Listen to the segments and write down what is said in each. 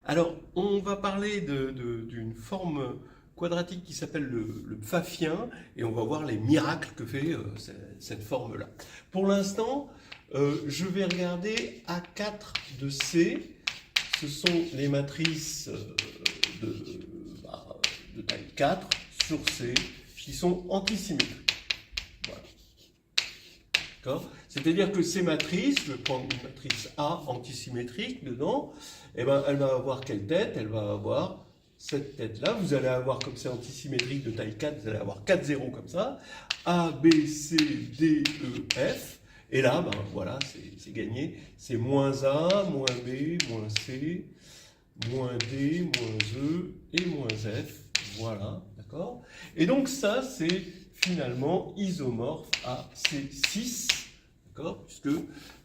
Alors, on va parler d'une forme quadratique qui s'appelle le pfaffien, et on va voir les miracles que fait cette forme-là. Pour l'instant, je vais regarder A4 de C. Ce sont les matrices de, de taille 4 sur C qui sont antisymétriques. Voilà. D'accord ? C'est-à-dire que ces matrices, je vais prendre une matrice A antisymétrique dedans, eh ben, elle va avoir quelle tête? Elle va avoir cette tête-là. Vous allez avoir, comme c'est antisymétrique de taille 4, vous allez avoir 4 zéros comme ça. A, B, C, D, E, F. Et là, ben, voilà, c'est gagné. C'est moins A, moins B, moins C, moins D, moins E et moins F. Voilà, d'accord? Et donc ça, c'est finalement isomorphe à C6. D'accord? Puisque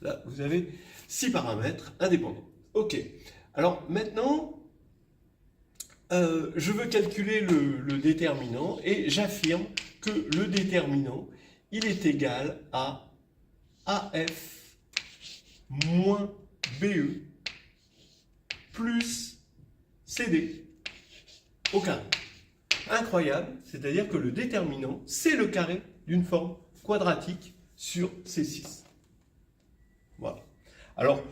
là, vous avez 6 paramètres indépendants. Ok. Alors maintenant, je veux calculer le déterminant et j'affirme que le déterminant, il est égal à AF moins BE plus CD au carré. Incroyable, c'est-à-dire que le déterminant, c'est le carré d'une forme quadratique sur C6. Voilà. Alors,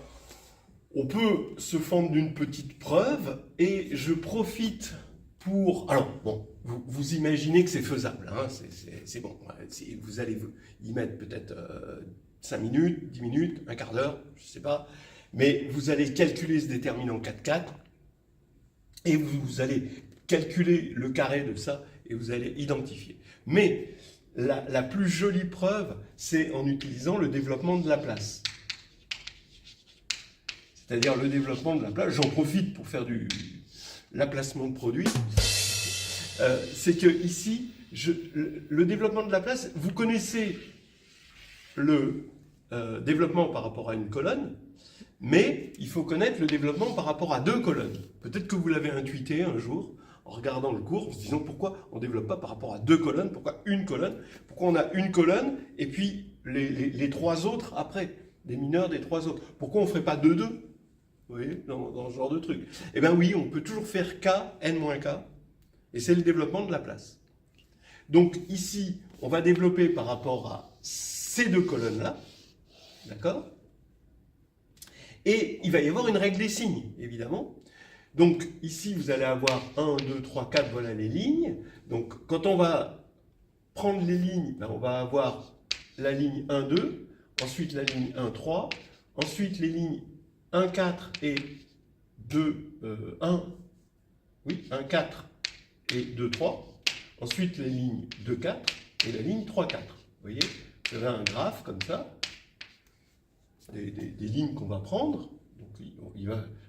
on peut se fendre d'une petite preuve et je profite pour... Alors, bon, vous imaginez que c'est faisable, hein, c'est bon. Vous allez y mettre peut-être 5 minutes, 10 minutes, un quart d'heure, je ne sais pas. Mais vous allez calculer ce déterminant 4,4 et vous allez calculer le carré de ça et vous allez identifier. Mais la plus jolie preuve, c'est en utilisant le développement de Laplace. C'est-à-dire le développement de Laplace. J'en profite pour faire du Laplacement de produits. C'est que ici, le développement de Laplace, vous connaissez le développement par rapport à une colonne, mais il faut connaître le développement par rapport à deux colonnes. Peut-être que vous l'avez intuité un jour, en regardant le cours, en se disant pourquoi on ne développe pas par rapport à deux colonnes, pourquoi une colonne, pourquoi on a une colonne et puis les trois autres après, des mineurs des trois autres. Pourquoi on ne ferait pas 2-2 ? Vous voyez, dans ce genre de truc. Eh bien oui, on peut toujours faire K, N-K, et c'est le développement de Laplace. Donc ici, on va développer par rapport à ces deux colonnes-là, d'accord ? Et il va y avoir une règle des signes, évidemment. Donc ici, vous allez avoir 1, 2, 3, 4, voilà les lignes. Donc quand on va prendre les lignes, ben, on va avoir la ligne 1, 2, ensuite la ligne 1, 3, ensuite les lignes 1, 4 et 1, 4 et 2, 3. Ensuite, les lignes 2, 4 et la ligne 3, 4. Vous voyez, vous avez un graphe comme ça, des lignes qu'on va prendre. Donc,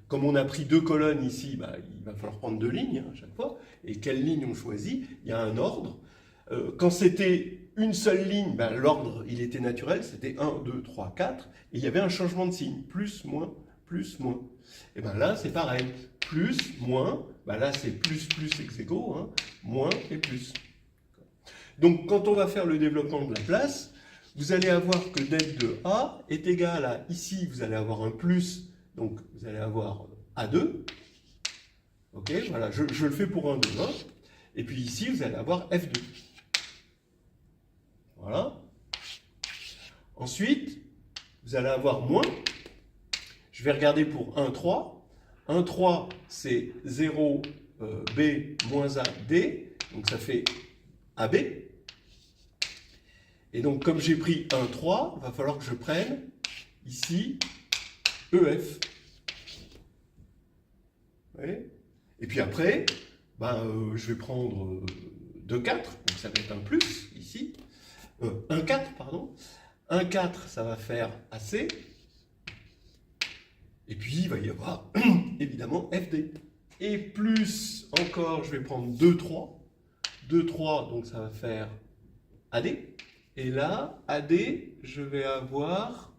comme on a pris deux colonnes ici, bah, il va falloir prendre deux lignes à chaque fois. Et quelle ligne on choisit? Il y a un ordre. Quand c'était une seule ligne, bah, l'ordre il était naturel, c'était 1, 2, 3, 4. Et il y avait un changement de signe, plus, moins, plus, moins. Et bien là, c'est pareil. Plus, moins, ben là, c'est plus ex aequo, hein, moins et plus. Donc, quand on va faire le développement de Laplace, vous allez avoir que det de A est égal à, ici, vous allez avoir un plus, donc vous allez avoir A2. Ok, voilà, je le fais pour un 2, hein. Et puis ici, vous allez avoir F2. Voilà. Ensuite, vous allez avoir moins. Je vais regarder pour 1, 3. 1, 3, c'est 0, B, moins A, D. Donc ça fait AB. Et donc comme j'ai pris 1, 3, il va falloir que je prenne ici EF. Vous voyez ? Et puis après, ben, je vais prendre 2, 4. Donc ça va être un plus ici. 1, 4, pardon. 1, 4, ça va faire AC. Et puis, il va y avoir, évidemment, FD. Et plus encore, je vais prendre 2, 3. 2, 3, donc ça va faire AD. Et là, AD, je vais avoir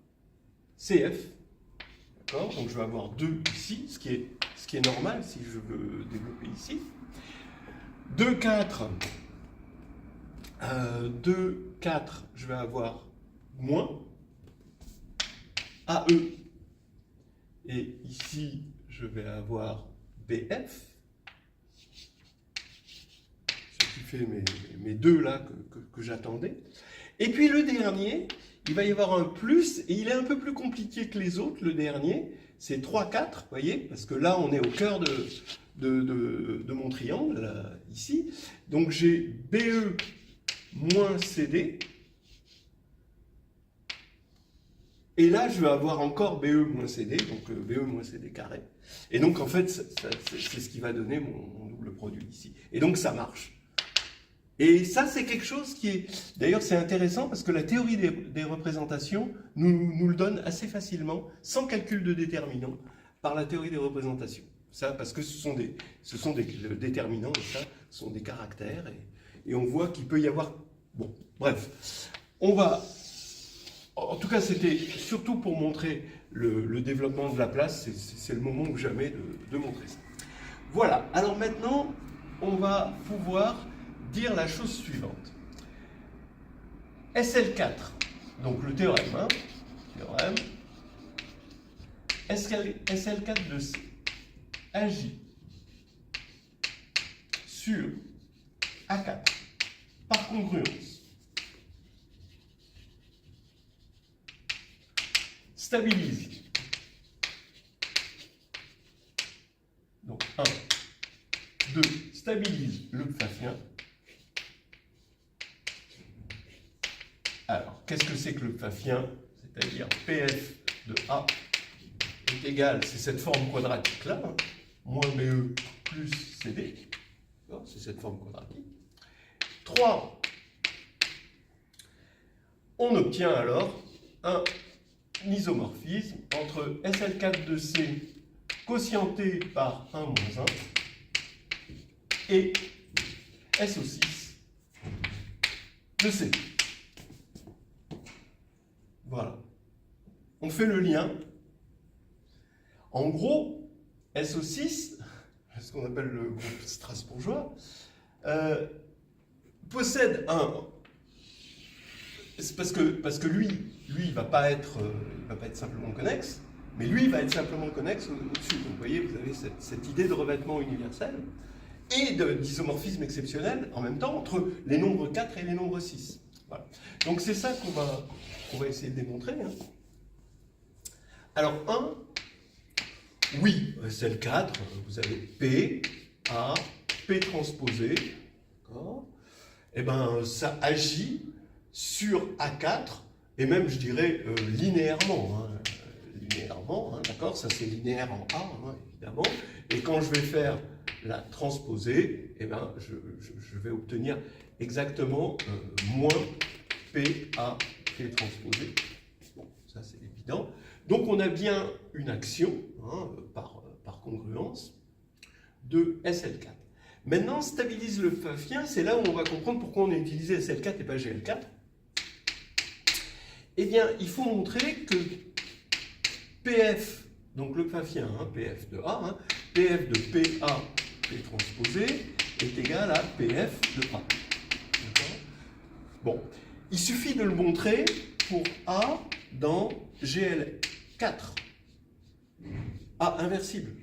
CF. D'accord ? Donc, je vais avoir 2 ici, ce qui est normal si je veux développer ici. 2, 4. 2, 4, je vais avoir moins AE. Et ici, je vais avoir PF, ce qui fait mes deux là que j'attendais. Et puis le dernier, il va y avoir un plus, et il est un peu plus compliqué que les autres, le dernier, c'est 3, 4, vous voyez, parce que là on est au cœur de mon triangle, là, ici. Donc j'ai BE moins CD, et là je vais avoir encore BE moins CD, donc BE moins CD carré. Et donc en fait, c'est ce qui va donner mon double produit ici. Et donc ça marche. Et ça, c'est quelque chose qui est... D'ailleurs, c'est intéressant parce que la théorie des représentations nous le donne assez facilement, sans calcul de déterminants, par la théorie des représentations. Ça, parce que ce sont des déterminants, et ça, ce sont des caractères, et on voit qu'il peut y avoir... Bon, bref. On va... En tout cas, c'était surtout pour montrer le développement de Laplace, c'est le moment ou jamais de montrer ça. Voilà, alors maintenant, on va pouvoir dire la chose suivante. SL4, donc le théorème, SL4 de C agit sur A4 par congruence, stabilise, donc 1, 2, stabilise le pfaffien. Alors, qu'est-ce que c'est que le pfaffien? C'est-à-dire PF de A est égal, c'est cette forme quadratique-là, moins BE plus CD, c'est cette forme quadratique. 3, on obtient alors un isomorphisme entre SL4 de C quotienté par 1 moins 1 et SO6 de C. Voilà. On fait le lien. En gros, SO6, ce qu'on appelle le groupe strasbourgeois, possède un... C'est parce que lui il va pas être simplement connexe, mais lui, il va être simplement connexe au-dessus. Donc, vous voyez, vous avez cette idée de revêtement universel et d'isomorphisme exceptionnel en même temps entre les nombres 4 et les nombres 6. Voilà. Donc, c'est ça qu'on va essayer de démontrer. Alors, 1, oui, c'est le 4. Vous avez P, A, P transposé. D'accord. Et bien, ça agit sur A4, et même, je dirais, linéairement. Linéairement, d'accord, ça c'est linéaire en A, évidemment. Et quand je vais faire la transposée, eh ben, je vais obtenir exactement moins PA P transposé. Bon, ça c'est évident. Donc on a bien une action, par congruence, de SL4. Maintenant, stabilise le pfaffien, c'est là où on va comprendre pourquoi on a utilisé SL4 et pas GL4. Eh bien, il faut montrer que PF, donc le pfaffien, PF de A, PF de PA, P transposé, est égal à PF de A. Bon, il suffit de le montrer pour A dans GL4. A inversible,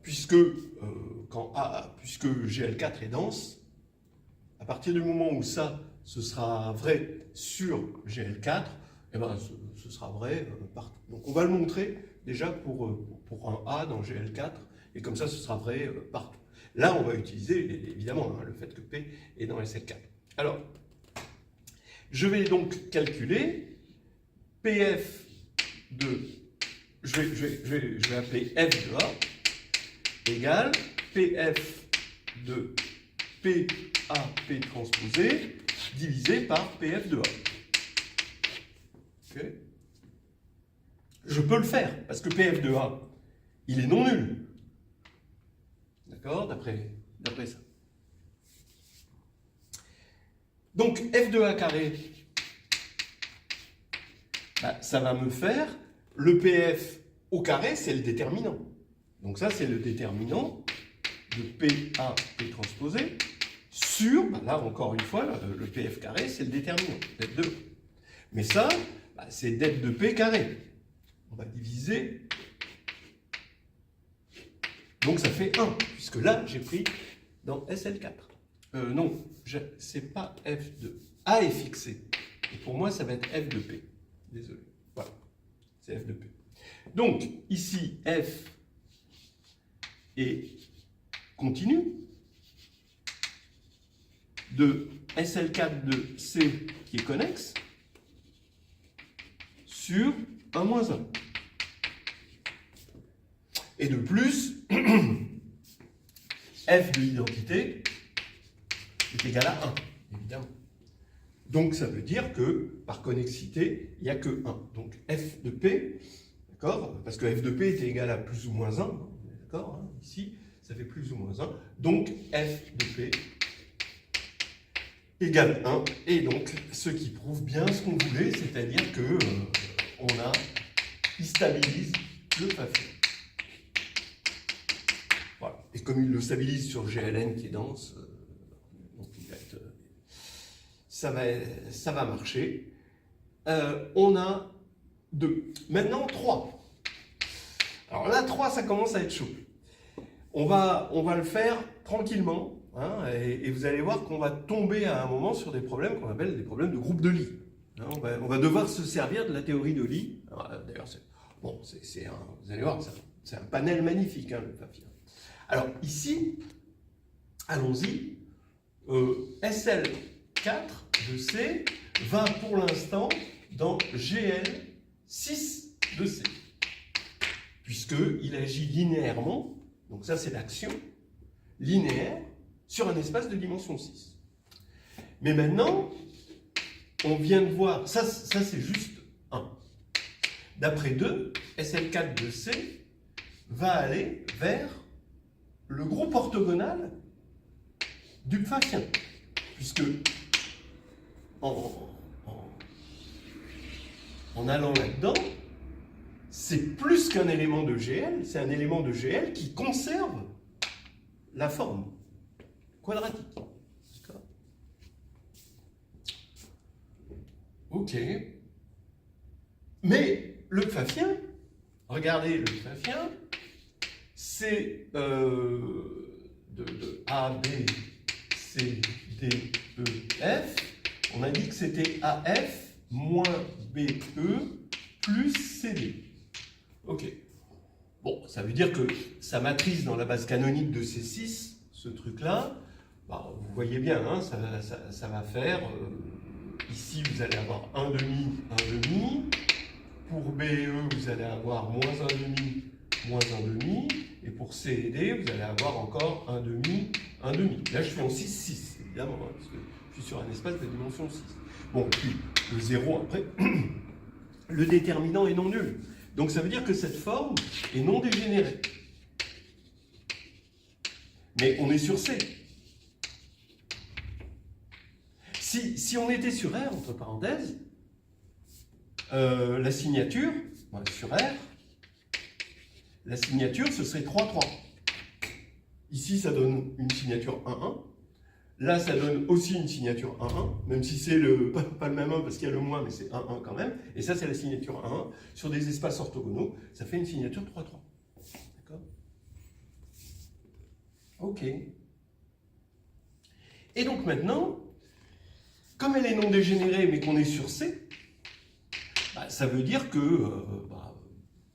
puisque GL4 est dense, à partir du moment où ça, ce sera vrai sur GL4, eh ben, ce sera vrai partout. Donc on va le montrer déjà pour un A dans GL4, et comme ça ce sera vrai partout. Là on va utiliser évidemment le fait que P est dans SL4. Alors, je vais donc calculer PF de, je vais appeler F de A, égale PF de PA P transposé divisé par PF de A. Okay. Je peux le faire, parce que PF de A, il est non nul. D'accord, d'après ça. Donc, F de A carré, ça va me faire, le PF au carré, c'est le déterminant. Donc ça, c'est le déterminant de PA P transposé sur, là encore une fois, le PF carré, c'est le déterminant, det de A. Mais ça, c'est det de P carré. On va diviser Donc ça fait 1, puisque là, j'ai pris dans SL4. Non, c'est pas F de A est fixé. Et pour moi, ça va être F de P. Désolé. Voilà, c'est F de P. Donc, ici, F est continu de SL4 de C qui est connexe sur 1 moins 1. Et de plus, F de l'identité est égal à 1, évidemment. Donc ça veut dire que, par connexité, il n'y a que 1. Donc F de P, d'accord, parce que F de P était égal à plus ou moins 1, d'accord, hein, ici, ça fait plus ou moins 1. Donc F de P égale 1. Et donc, ce qui prouve bien ce qu'on voulait, c'est-à-dire que il stabilise le fafien. Voilà. Et comme il le stabilise sur GLN qui est dense, donc il va être, ça va marcher. On a 2. Maintenant 3. Alors là 3, ça commence à être chaud. On va le faire tranquillement, hein, et vous allez voir qu'on va tomber à un moment sur des problèmes qu'on appelle des problèmes de groupe de Lie. Hein, on va devoir se servir de la théorie de Lie. D'ailleurs, vous allez voir, c'est un panel magnifique, hein, le fafien. Alors ici, allons-y, SL4 de C va pour l'instant dans GL6 de C, puisqu'il agit linéairement, donc ça c'est l'action, linéaire, sur un espace de dimension 6. Mais maintenant, on vient de voir, ça c'est juste 1. D'après 2, SL4 de C va aller vers le groupe orthogonal du pfaffien, puisque en allant là-dedans, c'est plus qu'un élément de GL, c'est un élément de GL qui conserve la forme quadratique. D'accord ? Ok. Mais le pfaffien, regardez le pfaffien, c'est de A, B, C, D, E, F. On a dit que c'était AF moins BE plus CD. Ok. Bon, ça veut dire que sa matrice dans la base canonique de C6, ce truc-là, bah, vous voyez bien, hein, ça va faire... ici, vous allez avoir 1 demi, 1 demi. Pour BE, vous allez avoir moins 1 demi, moins 1 demi. Et pour C et D, vous allez avoir encore 1 demi, 1 demi. Là, je suis en 6, 6, évidemment, hein, parce que je suis sur un espace de dimension 6. Bon, puis le 0 après, le déterminant est non nul. Donc ça veut dire que cette forme est non dégénérée. Mais on est sur C. Si on était sur R, entre parenthèses, la signature, sur R, la signature, ce serait 3, 3. Ici, ça donne une signature 1, 1. Là, ça donne aussi une signature 1, 1, même si c'est pas le même 1 parce qu'il y a le moins, mais c'est 1, 1 quand même. Et ça, c'est la signature 1, 1. Sur des espaces orthogonaux, ça fait une signature 3, 3. D'accord ? Ok. Et donc maintenant, comme elle est non dégénérée, mais qu'on est sur C, bah, ça veut dire que,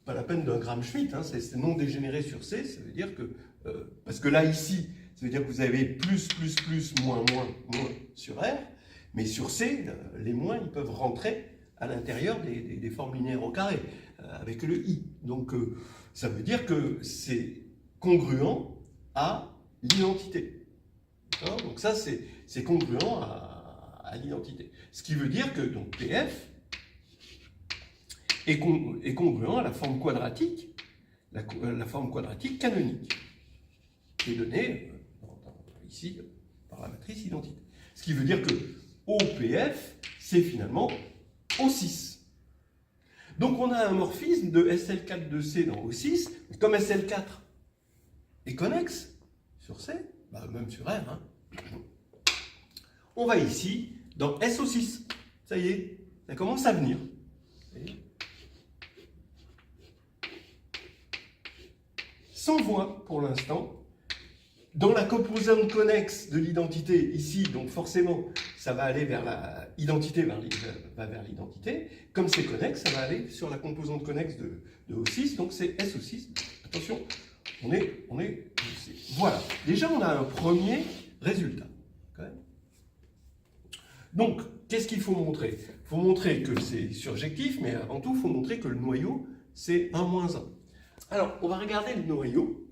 pas la peine d'un gramme Schmitt, hein, c'est non dégénéré sur C, ça veut dire que, parce que là, ici, ça veut dire que vous avez plus, moins, moins sur R, mais sur C, les moins, ils peuvent rentrer à l'intérieur des formes linéaires au carré, avec le I. Donc, ça veut dire que c'est congruent à l'identité. Donc ça, c'est congruent à l'identité. Ce qui veut dire que donc, PF est congruent à la forme quadratique, la forme quadratique canonique, qui est donnée ici par la matrice identité. Ce qui veut dire que OPF, c'est finalement O6. Donc on a un morphisme de SL4 de C dans O6, comme SL4 est connexe sur C, bah même sur R, hein, on va ici dans SO6. Ça y est, ça commence à venir. sans voie pour l'instant. Dans la composante connexe de l'identité, ici, donc forcément, ça va aller vers l'identité, va vers l'identité. Comme c'est connexe, ça va aller sur la composante connexe de O6, donc c'est SO6. Attention, on est voilà. Déjà, on a un premier résultat. Donc, qu'est-ce qu'il faut montrer? Il faut montrer que c'est surjectif, mais avant tout, il faut montrer que le noyau, c'est 1 moins 1. Alors, on va regarder le noyau.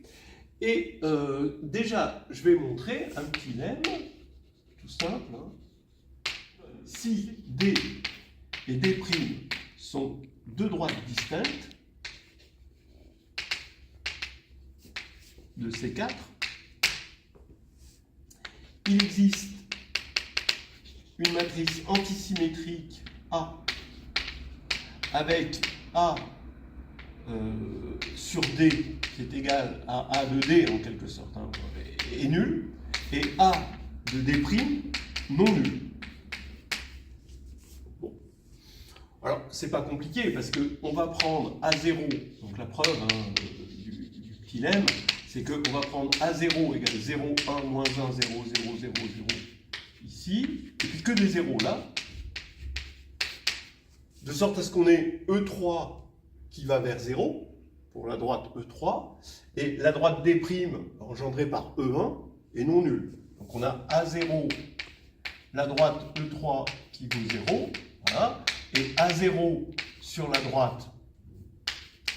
Et déjà, je vais montrer un petit lemme, tout simple. Hein. Si D et D' sont deux droites distinctes de C4, il existe une matrice antisymétrique A avec A sur D qui est égal à A de D en quelque sorte, hein, est nul, et A de D' non nul. Bon. Alors, c'est pas compliqué parce qu'on va prendre A0, donc la preuve hein, du petit lemme, c'est qu'on va prendre A0 égale 0, 1, moins 1, 0, 0, 0, 0, ici, et puis que des zéros là, de sorte à ce qu'on ait E3 qui va vers 0, pour la droite E3, et la droite D' engendrée par E1 est non nulle. Donc on a A0, la droite E3 qui vaut 0, voilà, et A0 sur la droite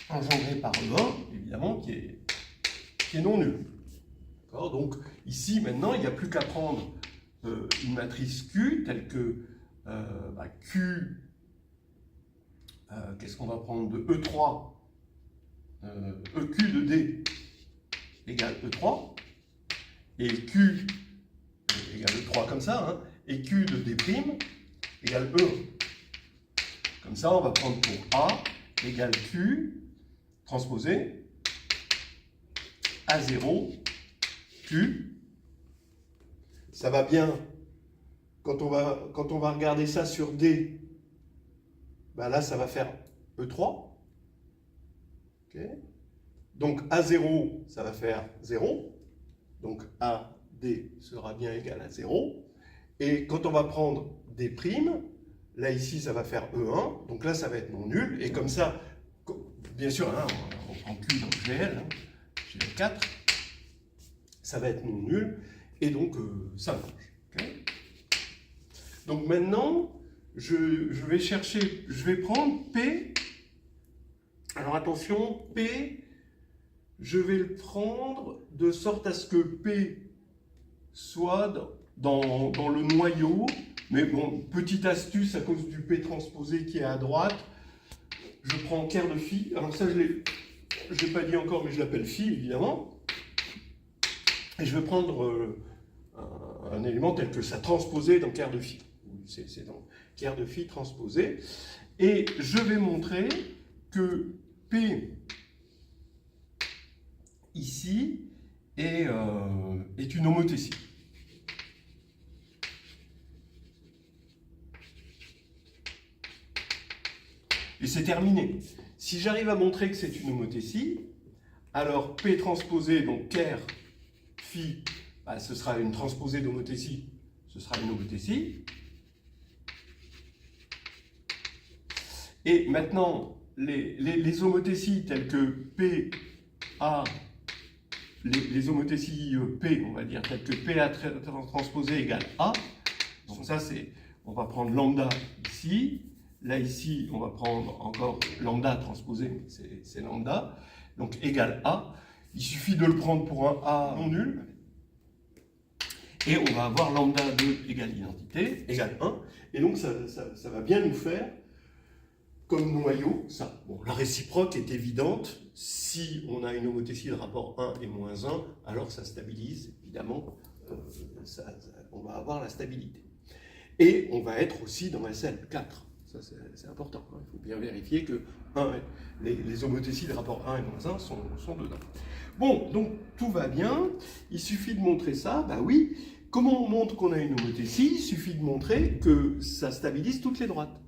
engendrée par E1, évidemment, qui est non nulle. Donc ici, maintenant, il n'y a plus qu'à prendre une matrice Q, telle que Q, qu'est-ce qu'on va prendre de E3, EQ de D égale E3, et Q égale E3 comme ça, hein, et Q de D' égale E1. Comme ça, on va prendre pour A égale Q transposé A0 Q. Ça va bien quand on va regarder ça sur D. Ben là, ça va faire E3. Okay. Donc A0, ça va faire 0. Donc AD sera bien égal à 0. Et quand on va prendre D', là ici, ça va faire E1. Donc là, ça va être non nul. Et comme ça, bien sûr, hein, on prend Q dans GL, hein, GL4, ça va être non nul. Et donc, ça marche. Okay. Donc maintenant, je vais chercher, je vais prendre P. Alors attention, P, je vais le prendre de sorte à ce que P soit dans le noyau. Mais bon, petite astuce à cause du P transposé qui est à droite, je prends quart de phi. Alors ça, je ne l'ai pas dit encore, mais je l'appelle phi, évidemment. Et je vais prendre un élément tel que ça transposé dans quart de phi. C'est dans quart de phi transposé. Et je vais montrer que P ici est une homothétie. Et c'est terminé. Si j'arrive à montrer que c'est une homothétie, alors P transposé, donc quart phi, bah, ce sera une transposée d'homothétie, ce sera une homothétie. Et maintenant, les homothéties telles que P A, les homothéties P, on va dire, telles que PA transposé égale A, donc ça c'est, on va prendre lambda ici, là ici on va prendre encore lambda transposé, c'est lambda, donc égale A, il suffit de le prendre pour un A non nul, et on va avoir lambda de égale identité, égale 1, et donc ça va bien nous faire comme noyau, ça. Bon, la réciproque est évidente. Si on a une homothétie de rapport 1 et moins 1, alors ça stabilise, évidemment, on va avoir la stabilité. Et on va être aussi dans SL4. Ça, c'est important. Hein. Il faut bien vérifier que les homothéties de rapport 1 et moins 1 sont dedans. Bon, donc tout va bien. Il suffit de montrer ça. Bah oui. Comment on montre qu'on a une homothétie? Il suffit de montrer que ça stabilise toutes les droites.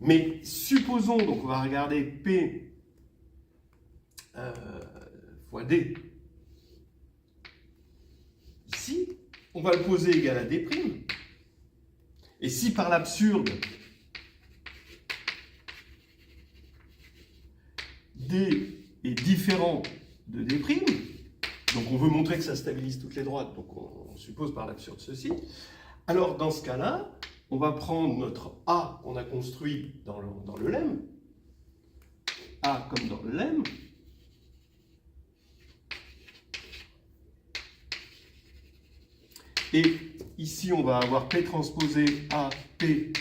Mais supposons, donc on va regarder P, fois D. Ici, on va le poser égal à D'. Et si par l'absurde, D est différent de D', donc on veut montrer que ça stabilise toutes les droites, donc on suppose par l'absurde ceci, alors dans ce cas-là, on va prendre notre A qu'on a construit dans le lemme, A comme dans le lemme, et ici on va avoir P transposé A, P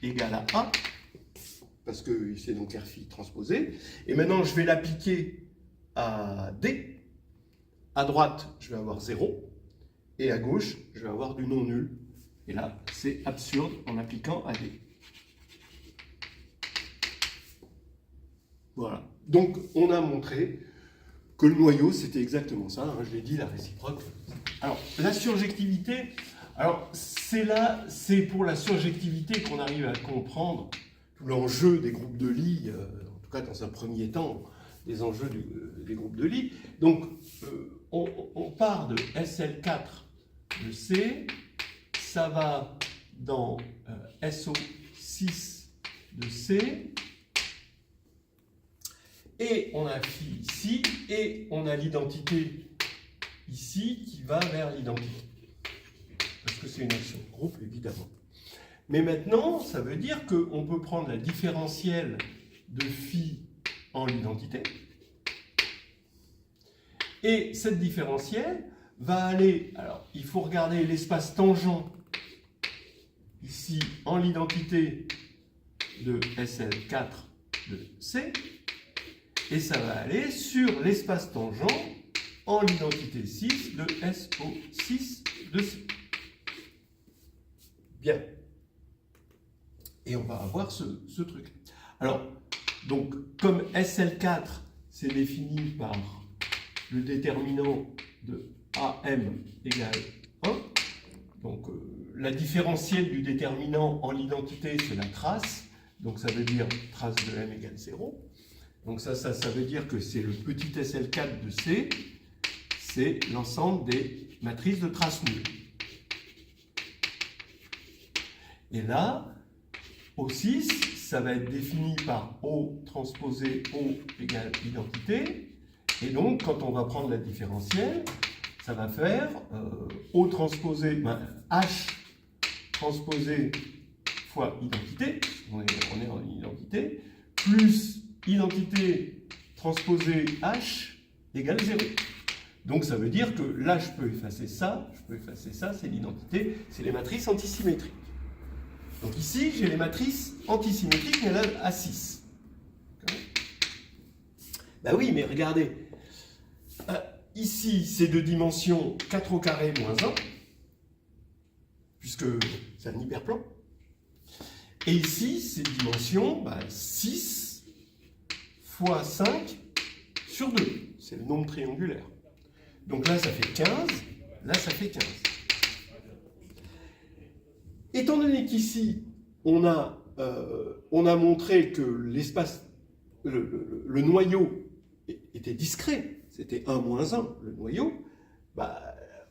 égale à A, parce que c'est donc R phi transposé, et maintenant je vais l'appliquer à D. À droite, je vais avoir 0, et à gauche, je vais avoir du non nul. Et là, c'est absurde en appliquant à D. Voilà. Donc, on a montré que le noyau, c'était exactement ça. Hein, je l'ai dit, la réciproque. Alors, la surjectivité, alors, c'est pour la surjectivité qu'on arrive à comprendre tout l'enjeu des groupes de Lie, en tout cas dans un premier temps, des enjeux des groupes de Lie. Donc, on part de SL4 de C, ça va dans SO6 de C, et on a phi ici, et on a l'identité ici qui va vers l'identité. Parce que c'est une action de groupe, évidemment. Mais maintenant, ça veut dire qu'on peut prendre la différentielle de phi en l'identité. Et cette différentielle va aller, alors il faut regarder l'espace tangent ici en l'identité de SL4 de C, et ça va aller sur l'espace tangent en l'identité 6 de SO6 de C. Bien. Et on va avoir ce truc. Alors, donc, comme SL4, c'est défini par le déterminant de AM égale 1, donc la différentielle du déterminant en l'identité, c'est la trace, donc ça veut dire trace de M égale 0. Donc ça veut dire que c'est le petit SL4 de C, c'est l'ensemble des matrices de trace nulle. Et là, O6, ça va être défini par O transposé O égale identité. Et donc, quand on va prendre la différentielle, ça va faire O transposé, H transposé fois identité, on est en identité, plus identité transposée H égale 0. Donc ça veut dire que là, je peux effacer ça, c'est l'identité, c'est les matrices antisymétriques. Donc ici, j'ai les matrices antisymétriques, mais là, à 6. Ben oui, mais regardez, ici, c'est de dimension 4 au carré moins 1, puisque c'est un hyperplan. Et ici, c'est de dimension 6 fois 5 sur 2. C'est le nombre triangulaire. Donc là, ça fait 15. Là, ça fait 15. Étant donné qu'ici, on a montré que l'espace, le noyau était discret, c'était 1 moins 1, le noyau,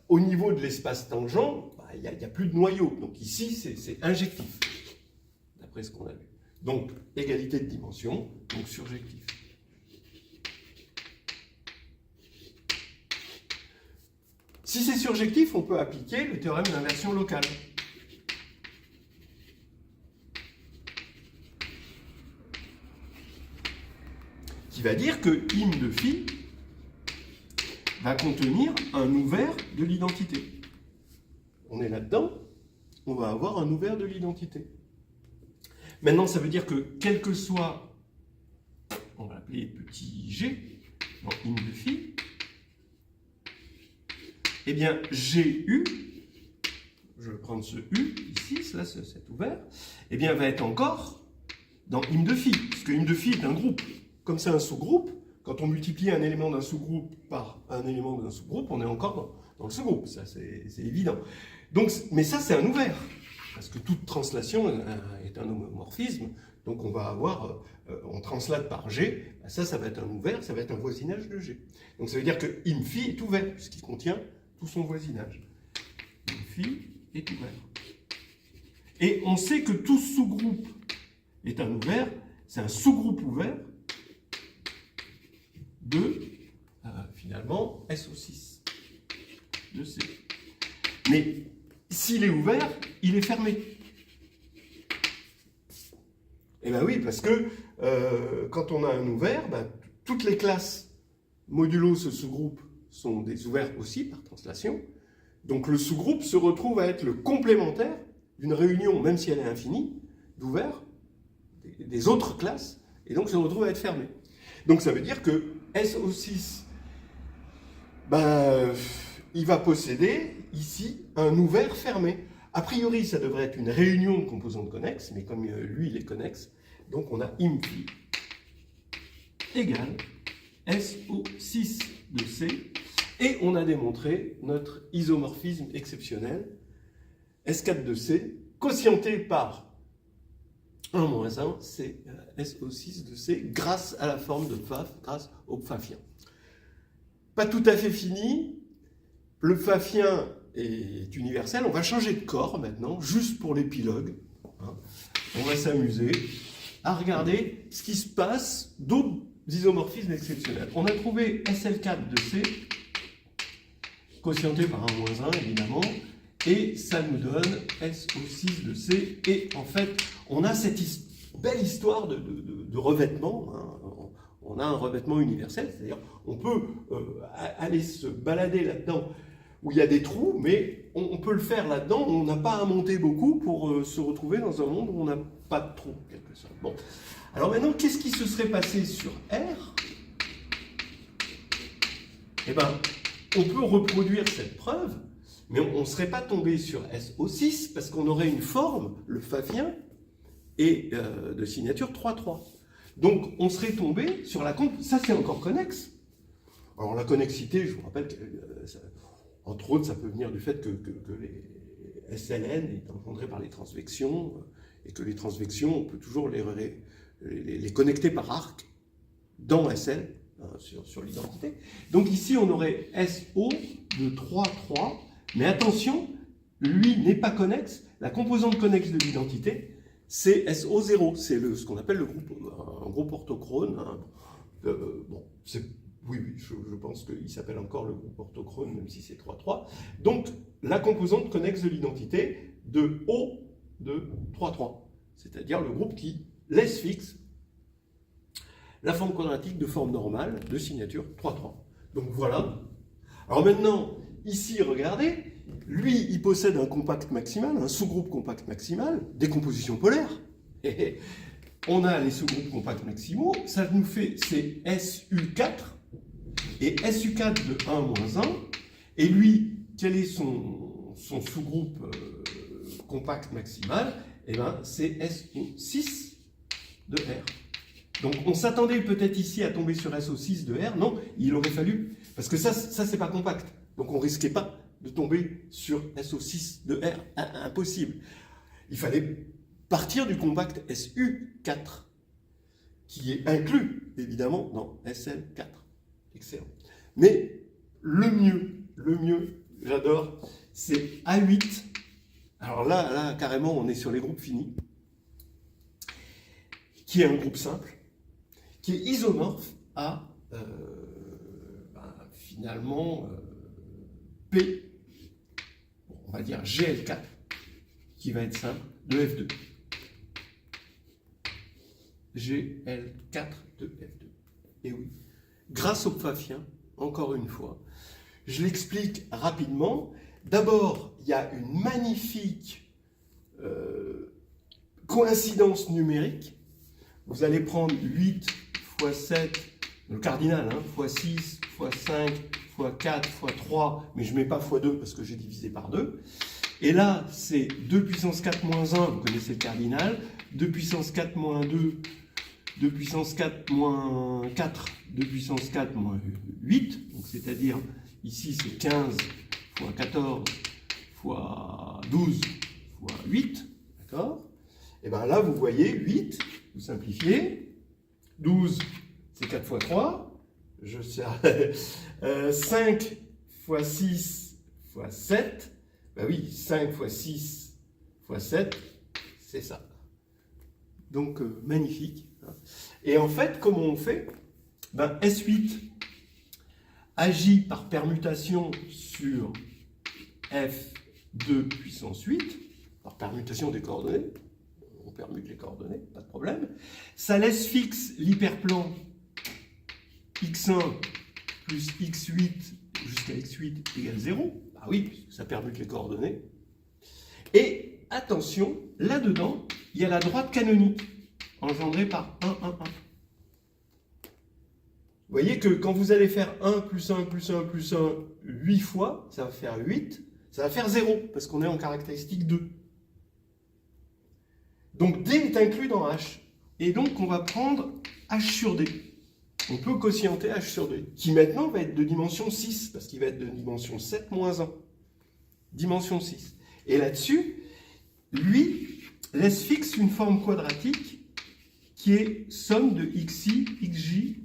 au niveau de l'espace tangent, il n'y a plus de noyau. Donc ici, c'est injectif, d'après ce qu'on a vu. Donc, égalité de dimension, donc surjectif. Si c'est surjectif, on peut appliquer le théorème d'inversion locale. Qui va dire que im de phi va contenir un ouvert de l'identité. On est là-dedans, on va avoir un ouvert de l'identité. Maintenant, ça veut dire que quel que soit, on va l'appeler petit g, dans im de phi, eh bien, GU, je vais prendre ce U ici, là, cet ouvert, eh bien, va être encore dans im de phi, parce que im de phi est un groupe. Comme c'est un sous-groupe, quand on multiplie un élément d'un sous-groupe par un élément d'un sous-groupe, on est encore dans le sous-groupe, ça c'est évident. Donc, mais ça, c'est un ouvert, parce que toute translation est un homomorphisme Donc on va avoir, on translate par G, ça va être un ouvert, ça va être un voisinage de G. Donc ça veut dire que IMPHI est ouvert, puisqu'il contient tout son voisinage. IMPHI est ouvert. Et on sait que tout sous-groupe est un ouvert, c'est un sous-groupe ouvert de, finalement, SO6 de C. Mais s'il est ouvert, il est fermé. Eh bien oui, parce que quand on a un ouvert, toutes les classes modulo ce sous-groupe sont des ouverts aussi par translation. Donc le sous-groupe se retrouve à être le complémentaire d'une réunion, même si elle est infinie, d'ouverts des autres classes, et donc se retrouve à être fermé. Donc ça veut dire que SO6, il va posséder ici un ouvert fermé. A priori, ça devrait être une réunion de composantes connexes, mais comme lui, il est connexe, donc on a IMPHI égale SO6 de C, et on a démontré notre isomorphisme exceptionnel, S4 de C, quotienté par 1 moins 1, c'est SO6 de C, grâce à la forme de Pfaff, grâce au pfaffien. Pas tout à fait fini, le pfaffien est universel, on va changer de corps maintenant, juste pour l'épilogue. On va s'amuser à regarder ce qui se passe d'autres isomorphismes exceptionnels. On a trouvé SL4 de C, quotienté par 1 moins 1, évidemment, et ça nous donne SO6 de C, et en fait, on a cette belle histoire de revêtement, on a un revêtement universel, c'est-à-dire on peut aller se balader là-dedans où il y a des trous, mais on peut le faire là-dedans, on n'a pas à monter beaucoup pour se retrouver dans un monde où on n'a pas de trous, en quelque sorte. Bon. Alors maintenant, qu'est-ce qui se serait passé sur R? Eh bien, on peut reproduire cette preuve, mais on ne serait pas tombé sur SO6 parce qu'on aurait une forme, le pfaffien, et de signature 3,3. Donc, on serait tombé sur la compte. Ça, c'est encore connexe. Alors, la connexité, je vous rappelle que, entre autres, ça peut venir du fait que les SLN est engendré par les transvections, et que les transvections, on peut toujours les connecter par arc dans SL, sur l'identité. Donc, ici, on aurait SO de 3,3, mais attention, lui n'est pas connexe. La composante connexe de l'identité, c'est SO0, c'est ce qu'on appelle un groupe orthochrone. Oui, je pense qu'il s'appelle encore le groupe orthochrone, même si c'est 3,3. Donc, la composante connexe de l'identité de O de 3,3, c'est-à-dire le groupe qui laisse fixe la forme quadratique de forme normale de signature 3,3. Donc voilà. Alors maintenant, ici, regardez, lui, il possède un compact maximal, un sous-groupe compact maximal, décomposition polaire. Et on a les sous-groupes compacts maximaux, ça nous fait, c'est SU4, et SU4 de 1 moins 1, et lui, quel est son sous-groupe compact maximal? Eh bien, c'est SO6 de R. Donc, on s'attendait peut-être ici à tomber sur SO6 de R, non, il aurait fallu, parce que ça c'est pas compact, donc on risquait pas de tomber sur SO6 de R, impossible. Il fallait partir du compact SU4, qui est inclus, évidemment, dans SL4. Excellent. Mais le mieux, j'adore, c'est A8. Alors là, carrément, on est sur les groupes finis, qui est un groupe simple, qui est isomorphe à, finalement, P, on va dire GL4, qui va être simple, de F2. GL4 de F2. Et oui, grâce au pfaffien, encore une fois, je l'explique rapidement. D'abord, il y a une magnifique coïncidence numérique. Vous allez prendre 8 x 7, le cardinal, x 6, x 5, x 4, x 3, mais je ne mets pas x 2 parce que j'ai divisé par 2. Et là, c'est 2 puissance 4 moins 1, vous connaissez le cardinal, 2 puissance 4 moins 2, 2 puissance 4 moins 4, 2 puissance 4 moins 8, donc c'est-à-dire, ici c'est 15 fois 14 fois 12 fois 8, d'accord? Et bien là, vous voyez, 8, tout simplifier. 12, c'est 4 fois 3. Je sais. 5 fois 6 fois 7. Ben oui, 5 fois 6 fois 7, c'est ça. Donc, magnifique. Et en fait, comment on fait? Ben, S8 agit par permutation sur F2 puissance 8, par permutation des coordonnées. On permute les coordonnées, pas de problème. Ça laisse fixe l'hyperplan x1 plus x8 jusqu'à x8 égale 0. Ah oui, ça permute les coordonnées. Et attention, là-dedans, il y a la droite canonique engendrée par 1, 1, 1. Vous voyez que quand vous allez faire 1 plus 1 plus 1 plus 1 8 fois, ça va faire 8, ça va faire 0, parce qu'on est en caractéristique 2. Donc D est inclus dans H. Et donc on va prendre H sur D. On peut quotienter H sur D, qui maintenant va être de dimension 6, parce qu'il va être de dimension 7 moins 1. Dimension 6. Et là-dessus, lui laisse fixe une forme quadratique qui est somme de xi, xj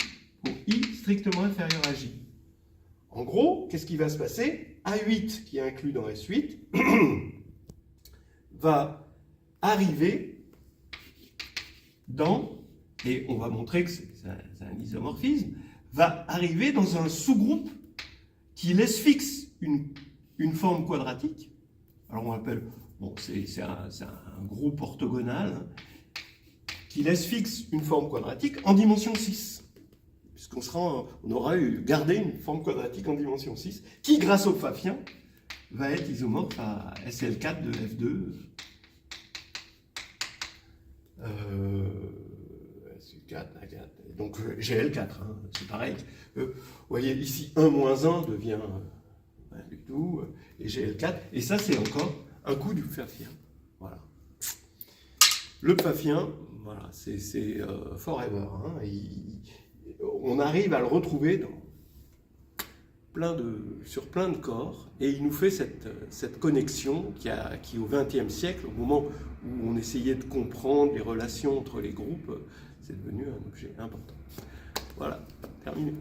pour i strictement inférieur à j. En gros, qu'est-ce qui va se passer? A8, qui est inclus dans S8, va arriver dans, et on va montrer que c'est un isomorphisme, va arriver dans un sous-groupe qui laisse fixe une forme quadratique. Alors on appelle, bon, c'est un groupe orthogonal, hein, qui laisse fixe une forme quadratique en dimension 6. Puisqu'on aura gardé une forme quadratique en dimension 6, qui, grâce au pfaffien, va être isomorphe à SL4 de F2. SL4, donc GL4, hein, c'est pareil. Vous voyez, ici, 1 moins 1 devient rien du tout, et GL4, et ça, c'est encore un coup du pfaffien. Voilà. Le pfaffien, voilà, c'est forever. Hein, on arrive à le retrouver sur plein de corps, et il nous fait cette connexion qui au XXe siècle, au moment où on essayait de comprendre les relations entre les groupes, c'est devenu un objet important. Voilà, terminé.